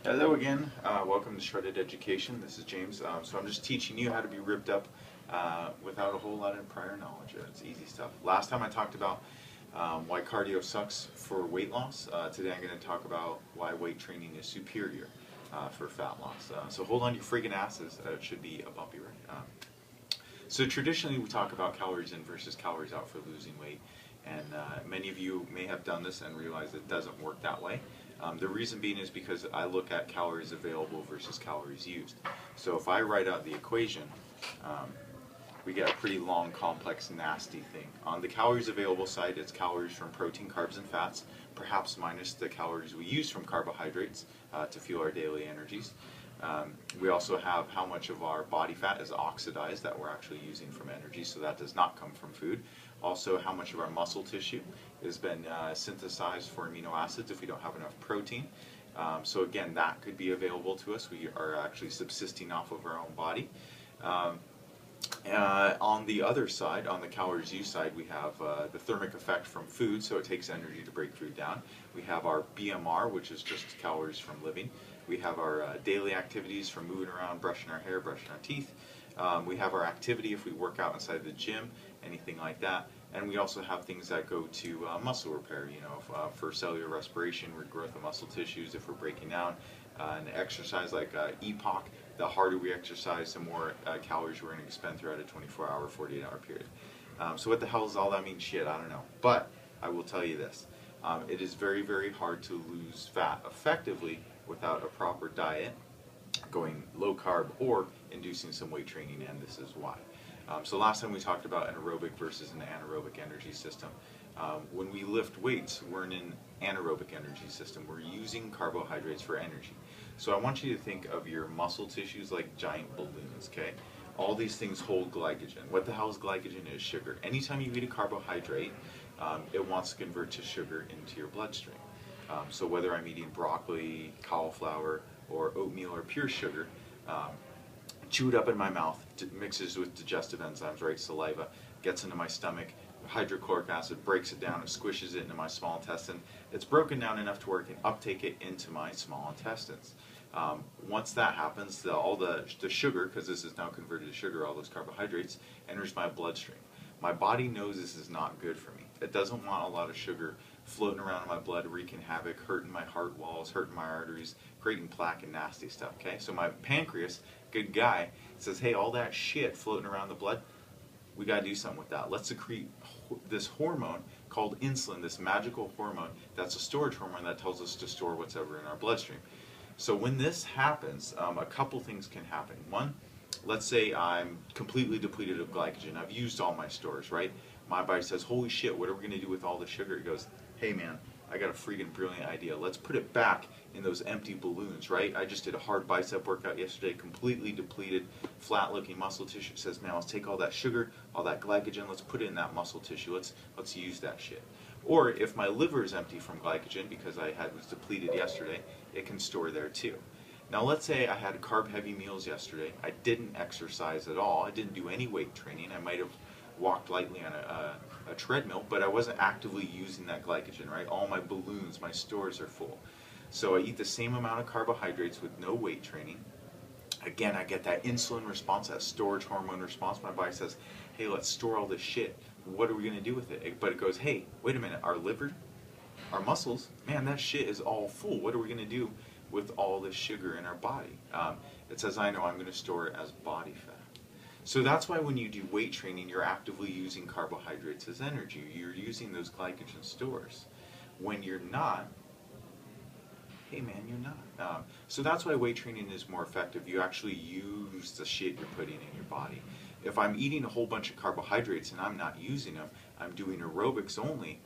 Hello again. Welcome to Shredded Education. This is James. So I'm just teaching you how to be ripped up without a whole lot of prior knowledge. It's easy stuff. Last time I talked about why cardio sucks for weight loss. Today I'm going to talk about why weight training is superior for fat loss. So hold on to your freaking asses. It should be a bumpy ride. So traditionally we talk about calories in versus calories out for losing weight, and many of you may have done this and realized it doesn't work that way. The reason being is because I look at calories available versus calories used. So if I write out the equation, um, we get a pretty long, complex, nasty thing. On the calories available side, it's calories from protein, carbs, and fats, perhaps minus the calories we use from carbohydrates to fuel our daily energies. We also have how much of our body fat is oxidized that we're actually using from energy, so that does not come from food. Also, how much of our muscle tissue has been synthesized for amino acids if we don't have enough protein. So again, that could be available to us. We are actually subsisting off of our own body. On the other side, on the calories used side, we have the thermic effect from food, so it takes energy to break food down. We have our BMR, which is just calories from living. We have our daily activities from moving around, brushing our hair, brushing our teeth. We have our activity if we work out inside the gym, anything like that. And we also have things that go to muscle repair, for cellular respiration, regrowth of muscle tissues if we're breaking down. An exercise like EPOC, the harder we exercise, the more calories we're going to expend throughout a 24-hour, 48-hour period. So what the hell does all that mean? Shit, I don't know. But I will tell you this. It is very, very hard to lose fat effectively without a proper diet, going low carb, or inducing some weight training, and this is why. So last time we talked about an aerobic versus an anaerobic energy system. When we lift weights, we're in an anaerobic energy system. We're using carbohydrates for energy. So I want you to think of your muscle tissues like giant balloons, okay? All these things hold glycogen. What the hell is glycogen? Is sugar. Anytime you eat a carbohydrate, it wants to convert to sugar into your bloodstream. So whether I'm eating broccoli, cauliflower, or oatmeal or pure sugar, chew it up in my mouth, mixes with digestive enzymes, right? Saliva, gets into my stomach, hydrochloric acid breaks it down and squishes it into my small intestine. It's broken down enough to where it can uptake it into my small intestines. Once that happens, all the sugar, because this is now converted to sugar, all those carbohydrates, enters my bloodstream. My body knows this is not good for me. It doesn't want a lot of sugar floating around in my blood, wreaking havoc, hurting my heart walls, hurting my arteries, creating plaque and nasty stuff, okay? So my pancreas, good guy, says, hey, all that shit floating around the blood, we got to do something with that. Let's secrete this hormone called insulin, this magical hormone that's a storage hormone that tells us to store what's ever in our bloodstream. So when this happens, a couple things can happen. One, let's say I'm completely depleted of glycogen. I've used all my stores, right? My body says, holy shit, what are we going to do with all the sugar? It goes, hey man, I got a freaking brilliant idea. Let's put it back in those empty balloons, right? I just did a hard bicep workout yesterday, completely depleted, flat looking muscle tissue. It says, man, let's take all that sugar, all that glycogen, let's put it in that muscle tissue. Let's use that shit. Or if my liver is empty from glycogen because was depleted yesterday, it can store there too. Now let's say I had carb heavy meals yesterday. I didn't exercise at all. I didn't do any weight training. I might have walked lightly on a treadmill, but I wasn't actively using that glycogen, right? All my balloons, my stores are full. So I eat the same amount of carbohydrates with no weight training. Again, I get that insulin response, that storage hormone response. My body says, hey, let's store all this shit. What are we going to do with it? But it goes, hey, wait a minute, our liver, our muscles, man, that shit is all full. What are we going to do with all this sugar in our body? It says, I know, I'm going to store it as body fat. So that's why when you do weight training, you're actively using carbohydrates as energy. You're using those glycogen stores. When you're not, hey man, you're not. So that's why weight training is more effective. You actually use the shit you're putting in your body. If I'm eating a whole bunch of carbohydrates and I'm not using them, I'm doing aerobics only,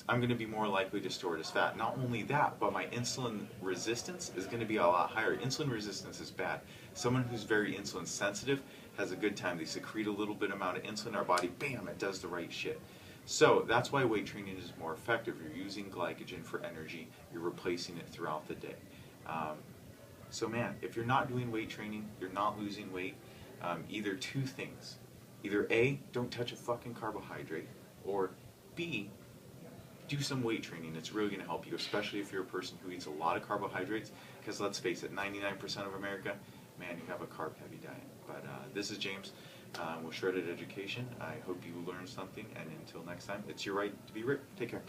I'm going to be more likely to store it as fat. Not only that, but my insulin resistance is going to be a lot higher. Insulin resistance is bad. Someone who's very insulin sensitive has a good time. They secrete a little bit amount of insulin in our body, bam, it does the right shit. So that's why weight training is more effective. You're using glycogen for energy. You're replacing it throughout the day. So man, if you're not doing weight training, you're not losing weight, either two things. Either A, don't touch a fucking carbohydrate, or B, do some weight training. It's really going to help you, especially if you're a person who eats a lot of carbohydrates, because let's face it, 99% of America, man, you have a carb-heavy diet. But this is James with Shredded Education. I hope you learned something, and until next time, it's your right to be ripped. Take care.